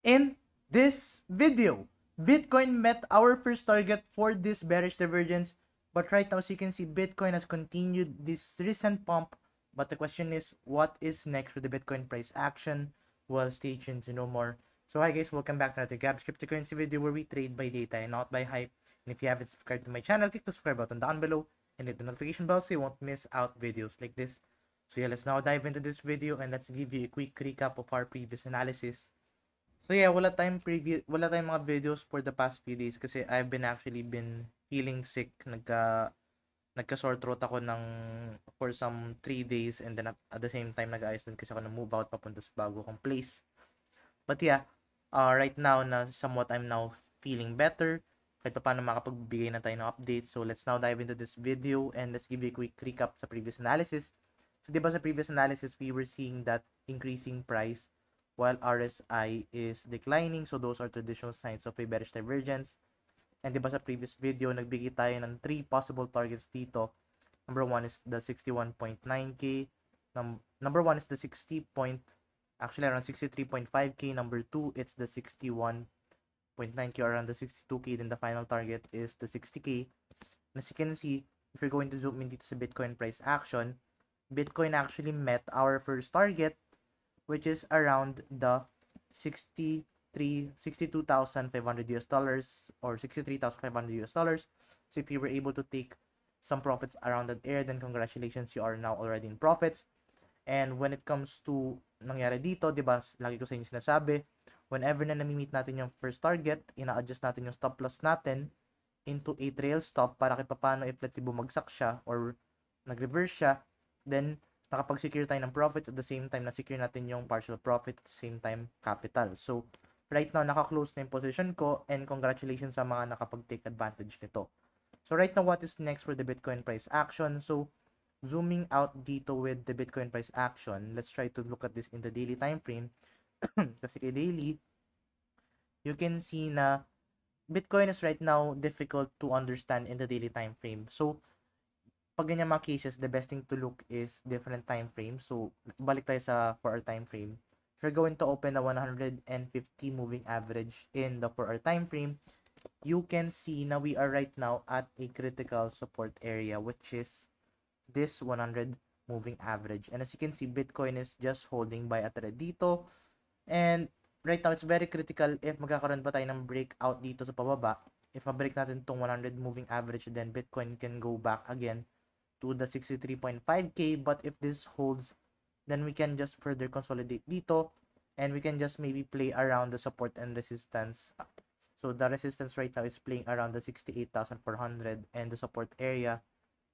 In this video, Bitcoin met our first target for this bearish divergence, but right now as you can see, Bitcoin has continued this recent pump. But the question is, what is next for the Bitcoin price action? Well, stay tuned to know more. So hi guys, welcome back to another Gabs Cryptocurrency video where we trade by data and not by hype. And if you haven't subscribed to my channel, click the subscribe button down below and hit the notification bell so you won't miss out videos like this. So yeah, let's now dive into this video and let's give you a quick recap of our previous analysis. So yeah, wala tayong mga videos for the past few days kasi I've been actually been feeling sick. Nagka sore throat ako for some 3 days, and then at the same time nag-ayos din kasi ako na move out papunta sa bago kong place. But yeah, right now na somewhat I'm now feeling better. Kahit pa paano makapagbigay na tayo ng updates. So let's now dive into this video and let's give you a quick recap sa previous analysis. So diba sa previous analysis, we were seeing that increasing price while RSI is declining. So those are traditional signs of a bearish divergence. And diba sa previous video, nagbigay tayo ng 3 possible targets dito. Number 1 is the 61.9k. Number 1 is the around 63.5k. Number 2, it's the 61.9k or around the 62k. Then the final target is the 60k. And as you can see, if you're going to zoom in dito sa Bitcoin price action, Bitcoin actually met our first target, which is around the 62,500 US dollars or 63,500 US dollars. So if you were able to take some profits around that area, then congratulations, you are now already in profits. And when it comes to nangyari dito, di ba, lagi ko sa inyo sinasabi, whenever na nami-meet natin yung first target, ina-adjust natin yung stop loss natin into a trail stop para kahit paano if let's say bumagsak siya or nag-reverse siya, then nakapag-secure tayo ng profits at the same time na-secure natin yung partial profit at the same time capital. So, right now, naka-close na yung position ko and congratulations sa mga nakapag-take advantage nito. So, right now, what is next for the Bitcoin price action? So, zooming out dito with the Bitcoin price action, let's try to look at this in the daily time frame. Kasi kay daily, you can see na Bitcoin is right now difficult to understand in the daily time frame. So, pag ganyan mga cases, the best thing to look is different time frames. So, balik tayo sa 4-hour time frame. If you're going to open a 150 moving average in the 4-hour time frame, you can see na we are right now at a critical support area, which is this 100 moving average. And as you can see, Bitcoin is just holding by a thread dito. And right now, it's very critical if magkakaroon pa tayo ng breakout dito sa pababa. If mabreak natin tong 100 moving average, then Bitcoin can go back again to the 63.5k. But if this holds, then we can just further consolidate dito and we can just maybe play around the support and resistance. So the resistance right now is playing around the 68,400 and the support area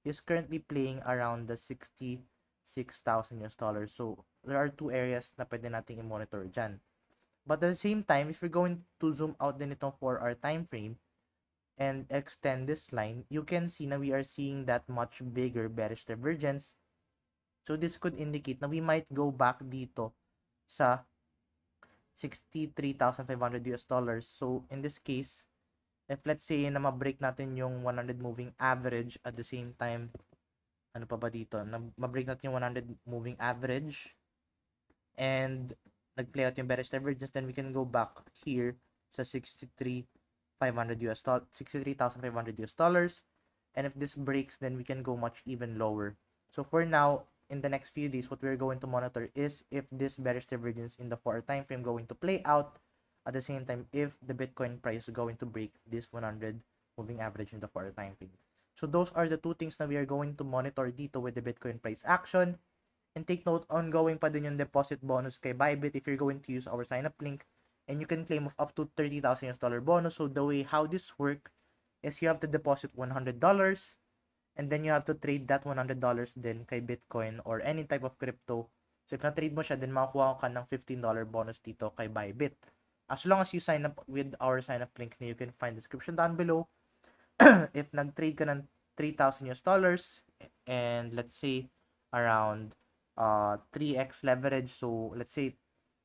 is currently playing around the 66,000 US dollars. So there are two areas na pwede nating i-monitor dyan. But at the same time, if you're going to zoom out din itong 4-hour time frame and extend this line, you can see na we are seeing that much bigger bearish divergence. So this could indicate na we might go back dito sa 63,500 US dollars. So in this case, if let's say na ma-break natin yung 100 moving average at the same time, ano pa ba dito? Ma-break natin yung 100 moving average and nag-play out yung bearish divergence, then we can go back here sa 63,500 US dollars. And if this breaks, then we can go much even lower. So for now, in the next few days, what we're going to monitor is if this bearish divergence in the 4-hour time frame going to play out. At the same time, if the Bitcoin price is going to break this 100 moving average in the 4-hour time frame. So those are the two things na we are going to monitor dito with the Bitcoin price action. And take note, ongoing pa din yung deposit bonus kay Bybit if you're going to use our sign-up link. And you can claim of up to 30,000 US dollar bonus. So the way how this work is you have to deposit $100 and then you have to trade that $100 din kay Bitcoin or any type of crypto. So if na-trade mo siya, then makakuha ka ng $15 bonus dito kay Bybit. As long as you sign up with our sign-up link na you can find description down below. If nag-trade ka ng 3,000 US dollars and let's say around 3x leverage, so let's say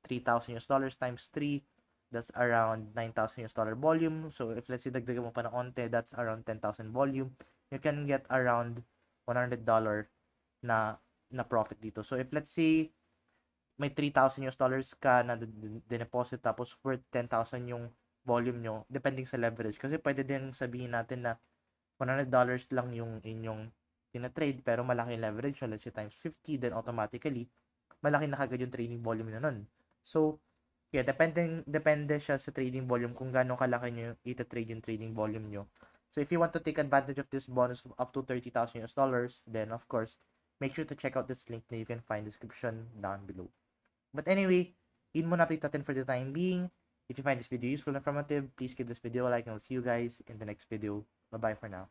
3,000 US dollars times 3, that's around 9,000 US dollar volume. So if let's say dagdagan mo pa ng onte, that's around 10,000 volume. You can get around $100 na profit dito. So if let's say may 3,000 US dollars ka na deposit tapos worth 10,000 yung volume nyo, depending sa leverage. Kasi pwede din sabihin natin na $100 lang yung inyong tina-trade pero malaki yung leverage, so let's say times 50, then automatically, malaki na kagad yung trading volume na nun. So, yeah, depende siya sa trading volume kung gaano kalaki nyo ita-trade yung trading volume nyo. So, if you want to take advantage of this bonus up to 30,000 US dollars, then of course, make sure to check out this link that you can find description down below. But anyway, yun muna update natin for the time being. If you find this video useful and informative, please give this video a like and I'll see you guys in the next video. Bye-bye for now.